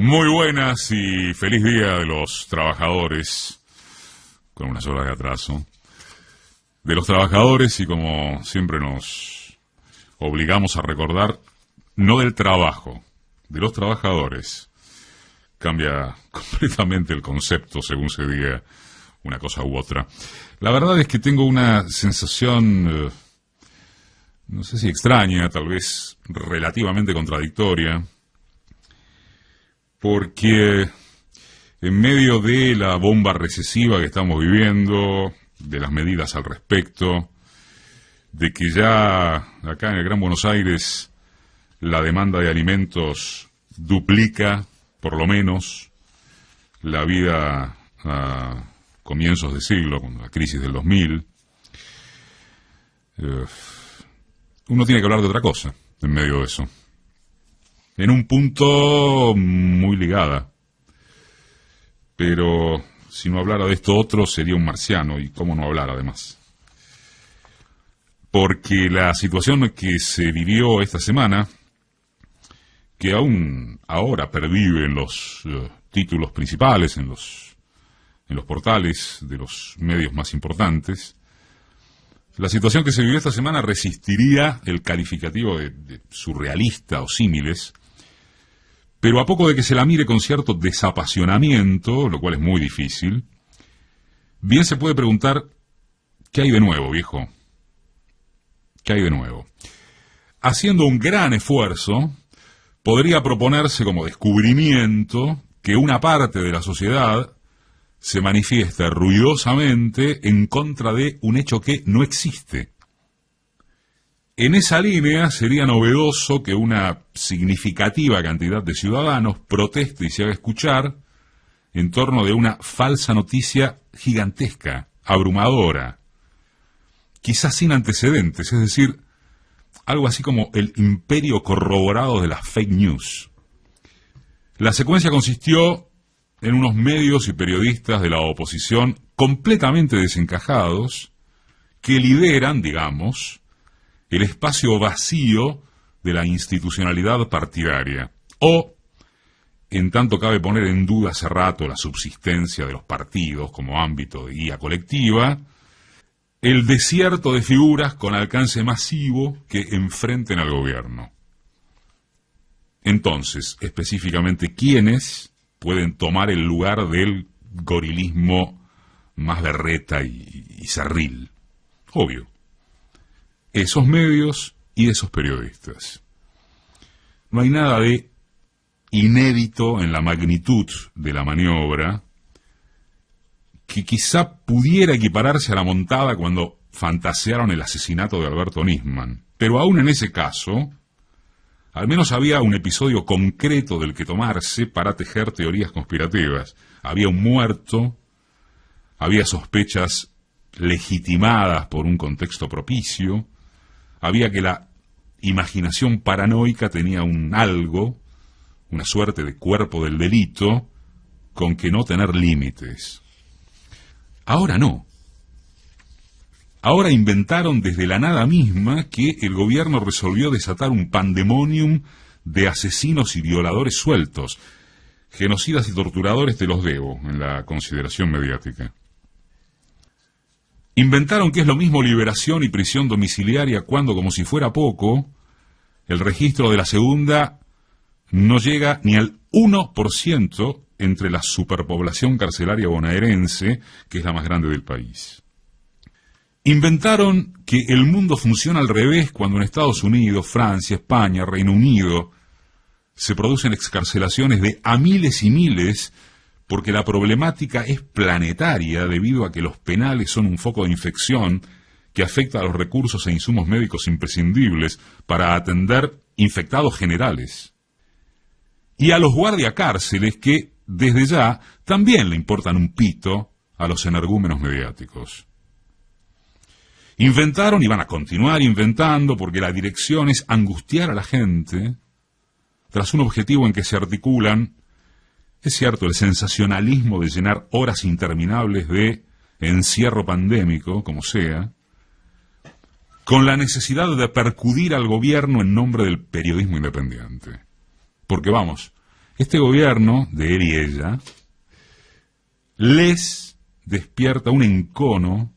Muy buenas y feliz día de los trabajadores, con unas horas de atraso, de los trabajadores, y como siempre nos obligamos a recordar, no del trabajo, de los trabajadores. Cambia completamente el concepto según se diga una cosa u otra. La verdad es que tengo una sensación, no sé si extraña, tal vez relativamente contradictoria, porque en medio de la bomba recesiva que estamos viviendo, de las medidas al respecto, de que ya acá en el Gran Buenos Aires la demanda de alimentos duplica, por lo menos, la vida a comienzos de siglo, con la crisis del 2000, uno tiene que hablar de otra cosa en medio de eso. En un punto muy ligada. Pero si no hablara de esto otro sería un marciano, y cómo no hablar además. Porque la situación que se vivió esta semana, que aún ahora pervive en los títulos principales, en los portales de los medios más importantes, la situación que se vivió esta semana resistiría el calificativo de surrealista o símiles, pero a poco de que se la mire con cierto desapasionamiento, lo cual es muy difícil, bien se puede preguntar, ¿qué hay de nuevo, viejo? ¿Qué hay de nuevo? Haciendo un gran esfuerzo, podría proponerse como descubrimiento que una parte de la sociedad se manifiesta ruidosamente en contra de un hecho que no existe. En esa línea sería novedoso que una significativa cantidad de ciudadanos proteste y se haga escuchar en torno de una falsa noticia gigantesca, abrumadora, quizás sin antecedentes, es decir, algo así como el imperio corroborado de las fake news. La secuencia consistió en unos medios y periodistas de la oposición completamente desencajados que lideran, digamos, el espacio vacío de la institucionalidad partidaria, o, en tanto cabe poner en duda hace rato la subsistencia de los partidos como ámbito de guía colectiva, el desierto de figuras con alcance masivo que enfrenten al gobierno. Entonces, específicamente, ¿quiénes pueden tomar el lugar del gorilismo más berreta y cerril? Obvio. Esos medios y esos periodistas. No hay nada de inédito en la magnitud de la maniobra, que quizá pudiera equipararse a la montada cuando fantasearon el asesinato de Alberto Nisman. Pero aún en ese caso, al menos había un episodio concreto del que tomarse para tejer teorías conspirativas. Había un muerto, había sospechas legitimadas por un contexto propicio, había que la imaginación paranoica tenía un algo, una suerte de cuerpo del delito, con que no tener límites. Ahora no. Ahora inventaron desde la nada misma que el gobierno resolvió desatar un pandemonium de asesinos y violadores sueltos, genocidas y torturadores, te los debo en la consideración mediática. Inventaron que es lo mismo liberación y prisión domiciliaria cuando, como si fuera poco, el registro de la segunda no llega ni al 1% entre la superpoblación carcelaria bonaerense, que es la más grande del país. Inventaron que el mundo funciona al revés cuando en Estados Unidos, Francia, España, Reino Unido se producen excarcelaciones de a miles y miles, porque la problemática es planetaria debido a que los penales son un foco de infección que afecta a los recursos e insumos médicos imprescindibles para atender infectados generales. Y a los guardiacárceles que, desde ya, también le importan un pito a los energúmenos mediáticos. Inventaron y van a continuar inventando porque la dirección es angustiar a la gente tras un objetivo en que se articulan, es cierto, el sensacionalismo de llenar horas interminables de encierro pandémico, como sea, con la necesidad de percudir al gobierno en nombre del periodismo independiente. Porque vamos, Este gobierno, de él y ella, les despierta un encono,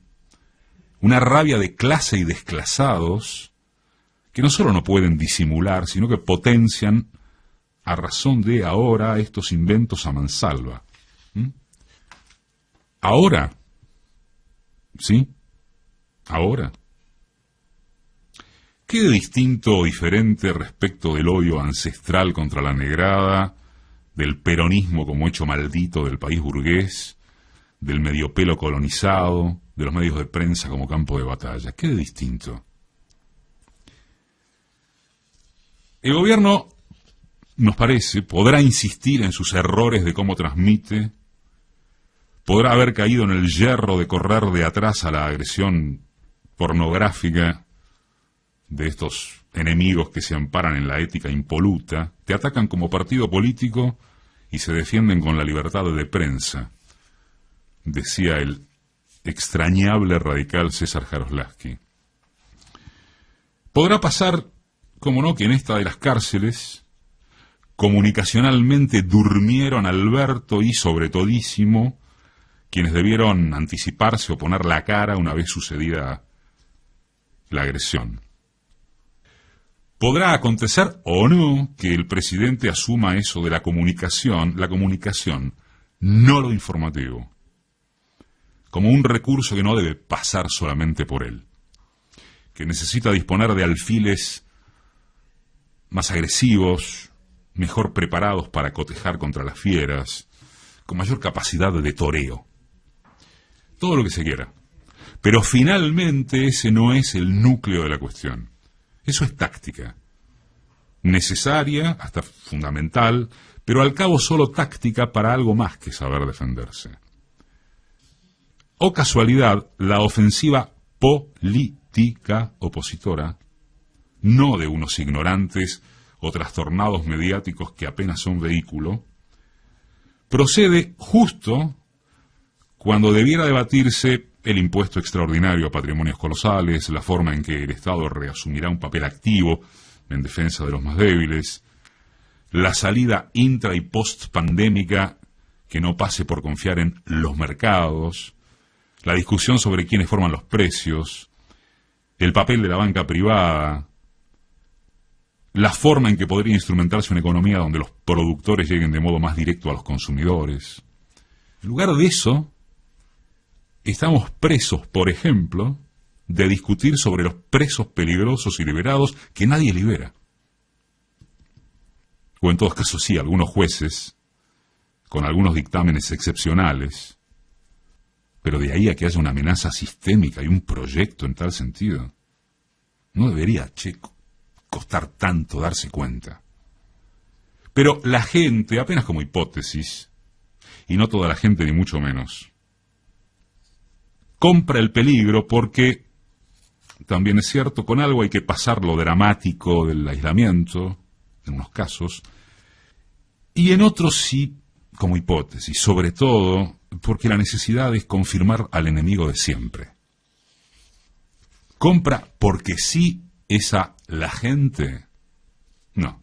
una rabia de clase y desclasados, que no solo no pueden disimular, sino que potencian a razón de ahora estos inventos a mansalva. Ahora, ¿sí? Ahora. ¿Qué de distinto o diferente respecto del odio ancestral contra la negrada, del peronismo como hecho maldito del país burgués, del mediopelo colonizado, de los medios de prensa como campo de batalla? ¿Qué de distinto? El gobierno, nos parece, podrá insistir en sus errores de cómo transmite, podrá haber caído en el yerro de correr de atrás a la agresión pornográfica de estos enemigos que se amparan en la ética impoluta, te atacan como partido político y se defienden con la libertad de prensa, decía el extrañable radical César Jaroslavsky. Podrá pasar, como no, que en esta de las cárceles, comunicacionalmente durmieron Alberto y, sobre todísimo, quienes debieron anticiparse o poner la cara una vez sucedida la agresión. Podrá acontecer o no que el presidente asuma eso de la comunicación, no lo informativo, como un recurso que no debe pasar solamente por él, que necesita disponer de alfiles más agresivos, mejor preparados para cotejar contra las fieras, con mayor capacidad de toreo. Todo lo que se quiera. Pero finalmente ese no es el núcleo de la cuestión. Eso es táctica. Necesaria, hasta fundamental, pero al cabo solo táctica para algo más que saber defenderse. O casualidad, la ofensiva política opositora, no de unos ignorantes o trastornados mediáticos que apenas son vehículo, procede justo cuando debiera debatirse el impuesto extraordinario a patrimonios colosales, la forma en que el Estado reasumirá un papel activo en defensa de los más débiles, la salida intra y post pandémica que no pase por confiar en los mercados, la discusión sobre quiénes forman los precios, el papel de la banca privada, la forma en que podría instrumentarse una economía donde los productores lleguen de modo más directo a los consumidores. En lugar de eso, estamos presos, por ejemplo, de discutir sobre los presos peligrosos y liberados que nadie libera. O en todos casos sí, algunos jueces, con algunos dictámenes excepcionales, pero de ahí a que haya una amenaza sistémica y un proyecto en tal sentido, no debería, costar tanto darse cuenta. Pero la gente, apenas como hipótesis, y no toda la gente ni mucho menos, compra el peligro porque, también es cierto, con algo hay que pasar lo dramático del aislamiento, en unos casos, y en otros sí, como hipótesis, sobre todo porque la necesidad es confirmar al enemigo de siempre. ¿Compra porque sí esa la gente? No.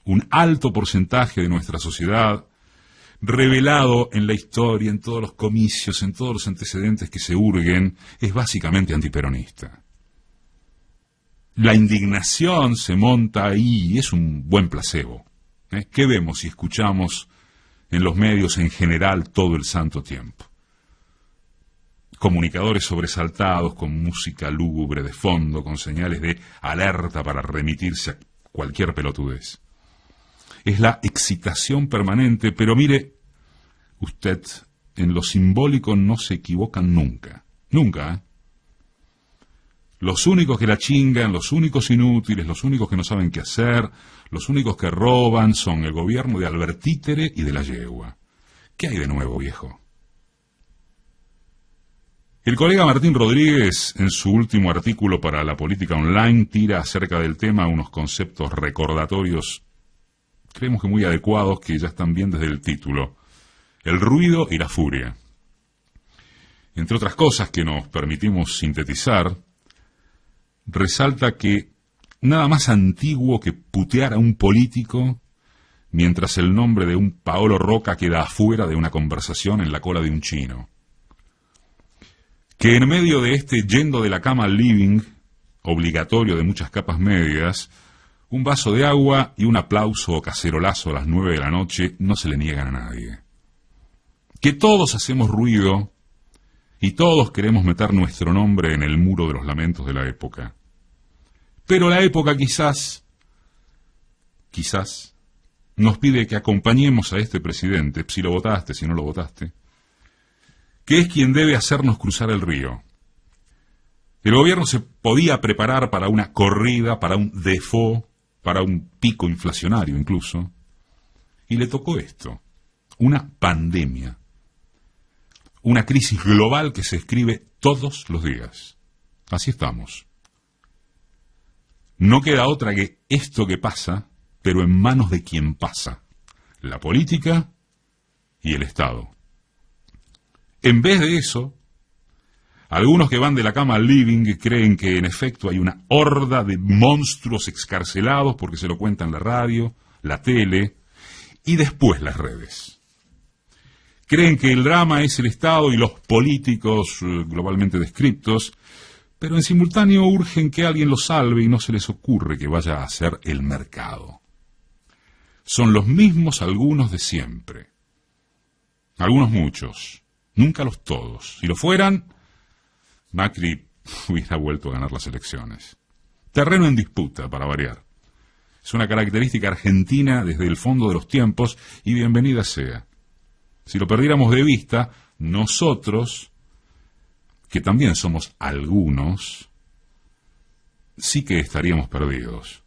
Un alto porcentaje de nuestra sociedad, revelado en la historia, en todos los comicios, en todos los antecedentes que se hurguen, es básicamente antiperonista. La indignación se monta ahí y es un buen placebo. ¿Qué vemos y escuchamos en los medios en general todo el santo tiempo? Comunicadores sobresaltados con música lúgubre de fondo, con señales de alerta para remitirse a cualquier pelotudez. Es la excitación permanente, pero mire, usted, en lo simbólico no se equivocan nunca. Nunca, ¿eh? Los únicos que la chingan, los únicos inútiles, los únicos que no saben qué hacer, los únicos que roban son el gobierno de Albert Títere y de la yegua. ¿Qué hay de nuevo, viejo? El colega Martín Rodríguez, en su último artículo para La Política Online, tira acerca del tema unos conceptos recordatorios, creemos que muy adecuados, que ya están bien desde el título: el ruido y la furia. Entre otras cosas que nos permitimos sintetizar, resalta que nada más antiguo que putear a un político mientras el nombre de un Paolo Roca queda afuera de una conversación en la cola de un chino. Que en medio de este yendo de la cama al living, obligatorio de muchas capas medias, un vaso de agua y un aplauso o cacerolazo a las 9 de la noche no se le niegan a nadie. Que todos hacemos ruido y todos queremos meter nuestro nombre en el muro de los lamentos de la época. Pero la época quizás, nos pide que acompañemos a este presidente, si lo votaste, si no lo votaste, que es quien debe hacernos cruzar el río. El gobierno se podía preparar para una corrida, para un default, para un pico inflacionario incluso, y le tocó esto, una pandemia, una crisis global que se escribe todos los días. Así estamos. No queda otra que esto que pasa, pero en manos de quien pasa, la política y el Estado. En vez de eso, algunos que van de la cama al living creen que en efecto hay una horda de monstruos excarcelados porque se lo cuentan la radio, la tele y después las redes. Creen que el drama es el Estado y los políticos globalmente descriptos, pero en simultáneo urgen que alguien los salve y no se les ocurre que vaya a ser el mercado. Son los mismos algunos de siempre. Algunos muchos, nunca los todos. Si lo fueran, Macri hubiera vuelto a ganar las elecciones. Terreno en disputa, para variar. Es una característica argentina desde el fondo de los tiempos y bienvenida sea. Si lo perdiéramos de vista, nosotros, que también somos algunos, sí que estaríamos perdidos.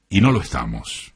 Y no lo estamos.